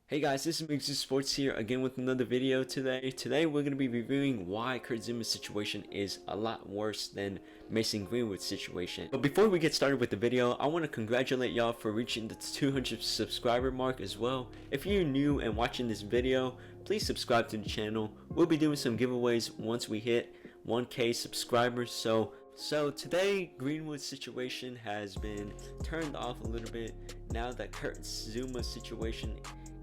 Hey guys, this is Mixu Sports here again with another video today. Today we're going to be reviewing why Kurt Zuma's situation is a lot worse than Mason Greenwood's situation. But before we get started with the video, I want to congratulate y'all for reaching the 200 subscriber mark as well. If you're new and watching this video, please subscribe to the channel. We'll be doing some giveaways once we hit 1K subscribers. So today, Greenwood's situation has been turned off a little bit now that Kurt Zuma's situation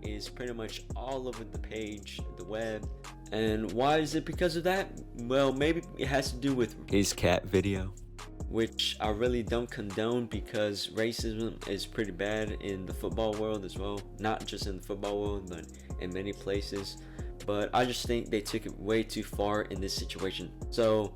is pretty much all over the page, the web. And why is it because of that? Well, maybe it has to do with his cat video, which I really don't condone because racism is pretty bad in the football world as well. Not just in the football world, but in many places. But I just think they took it way too far in this situation. So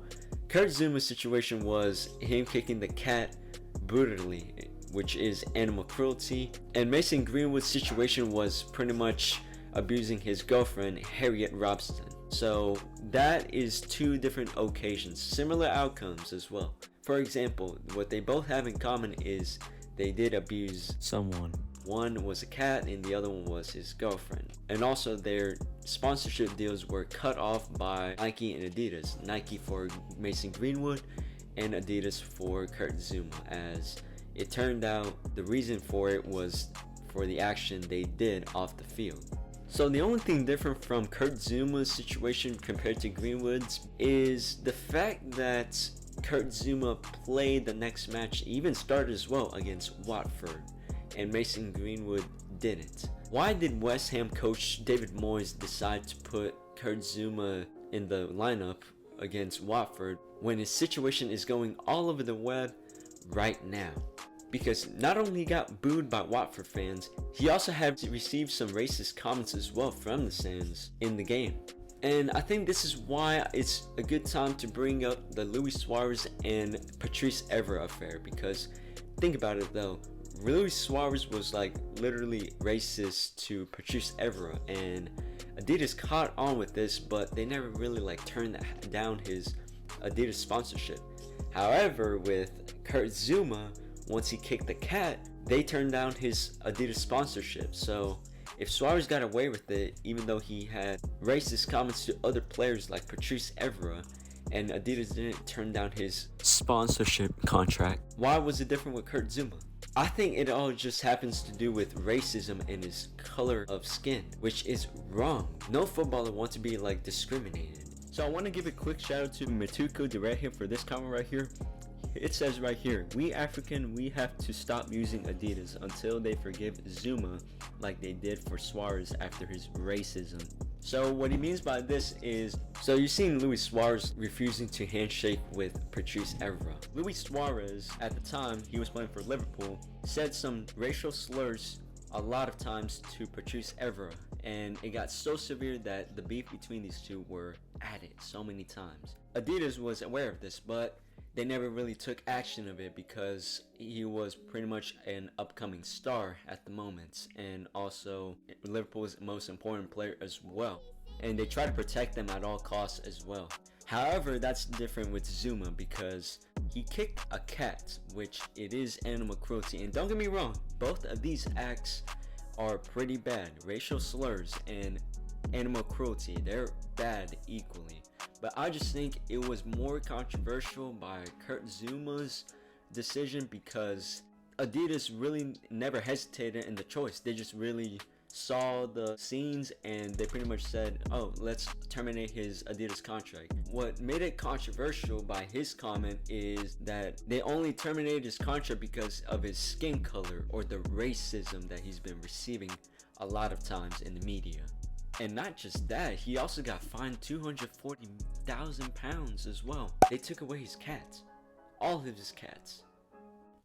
Kurt Zuma's situation was him kicking the cat brutally, which is animal cruelty, and Mason Greenwood's situation was pretty much abusing his girlfriend Harriet Robson. So that is two different occasions, similar outcomes as well. For example, what they both have in common is they did abuse someone. One was a cat and the other one was his girlfriend. And also their sponsorship deals were cut off by Nike and Adidas. Nike for Mason Greenwood and Adidas for Kurt Zuma, as it turned out the reason for it was for the action they did off the field. So the only thing different from Kurt Zuma's situation compared to Greenwood's is the fact that Kurt Zuma played the next match, even started as well against Watford, and Mason Greenwood didn't. Why did West Ham coach David Moyes decide to put Kurt Zuma in the lineup against Watford when his situation is going all over the web right now? Because not only he got booed by Watford fans, he also had received some racist comments as well from the fans in the game. And I think this is why it's a good time to bring up the Luis Suarez and Patrice Evra affair, because think about it though, Luis Suarez was like literally racist to Patrice Evra, and Adidas caught on with this, but they never really like turned down his Adidas sponsorship. However, with Kurt Zuma, once he kicked the cat, they turned down his Adidas sponsorship. So if Suarez got away with it, even though he had racist comments to other players like Patrice Evra, and Adidas didn't turn down his sponsorship contract, why was it different with Kurt Zuma? I think it all just happens to do with racism and his color of skin, which is wrong. No footballer wants to be like discriminated. So I want to give a quick shout out to Matuko Direhim for this comment right here. It says right here, we African, we have to stop using Adidas until they forgive Zuma like they did for Suarez after his racism. So what he means by this is, so you've seen Luis Suarez refusing to handshake with Patrice Evra. Luis Suarez, at the time he was playing for Liverpool, said some racial slurs a lot of times to Patrice Evra, and it got so severe that the beef between these two were added so many times. Adidas was aware of this, but they never really took action of it because he was pretty much an upcoming star at the moment, and also Liverpool's most important player as well, and they try to protect them at all costs as well. However, that's different with Zuma because he kicked a cat, which it is animal cruelty, and don't get me wrong, both of these acts are pretty bad. Racial slurs and animal cruelty, they're bad equally. But I just think it was more controversial by Kurt Zuma's decision because Adidas really never hesitated in the choice. They just really saw the scenes and they pretty much said, oh, let's terminate his Adidas contract. What made it controversial by his comment is that they only terminated his contract because of his skin color or the racism that he's been receiving a lot of times in the media. And not just that, he also got fined £240,000 as well. They took away his cats, all of his cats.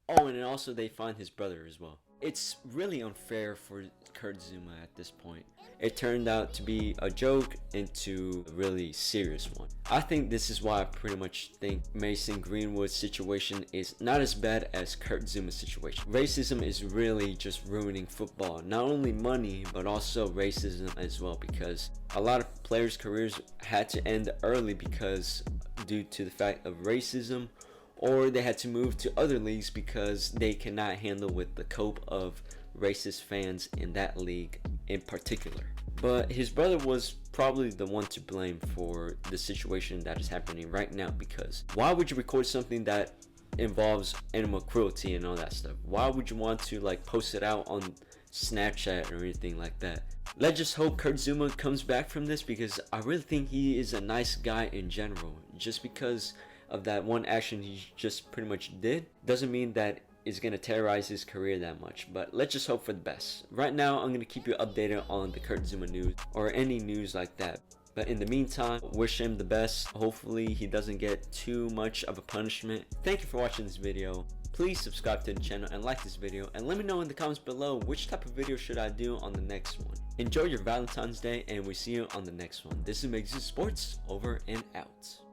Oh, and also they fined his brother as well. It's really unfair for Kurt Zuma at this point. It turned out to be a joke into a really serious one. I think this is why I pretty much think Mason Greenwood's situation is not as bad as Kurt Zuma's situation. Racism is really just ruining football. Not only money, but also racism as well, because a lot of players' careers had to end early because due to the fact of racism, or they had to move to other leagues because they cannot handle with the cope of racist fans in that league in particular. But his brother was probably the one to blame for the situation that is happening right now, because why would you record something that involves animal cruelty and all that stuff? Why would you want to like post it out on Snapchat or anything like that? Let's just hope Kurt Zouma comes back from this, because I really think he is a nice guy in general. Just because of that one action he just pretty much did doesn't mean that is going to terrorize his career that much. But let's just hope for the best. Right now I'm going to keep you updated on the Kurt Zouma news or any news like that. But in the meantime, wish him the best. Hopefully he doesn't get too much of a punishment. Thank you for watching this video. Please subscribe to the channel and like this video, and let me know in the comments below which type of video should I do on the next one. Enjoy your Valentine's Day, and we see you on the next one. This is Megazoo Sports, over and out.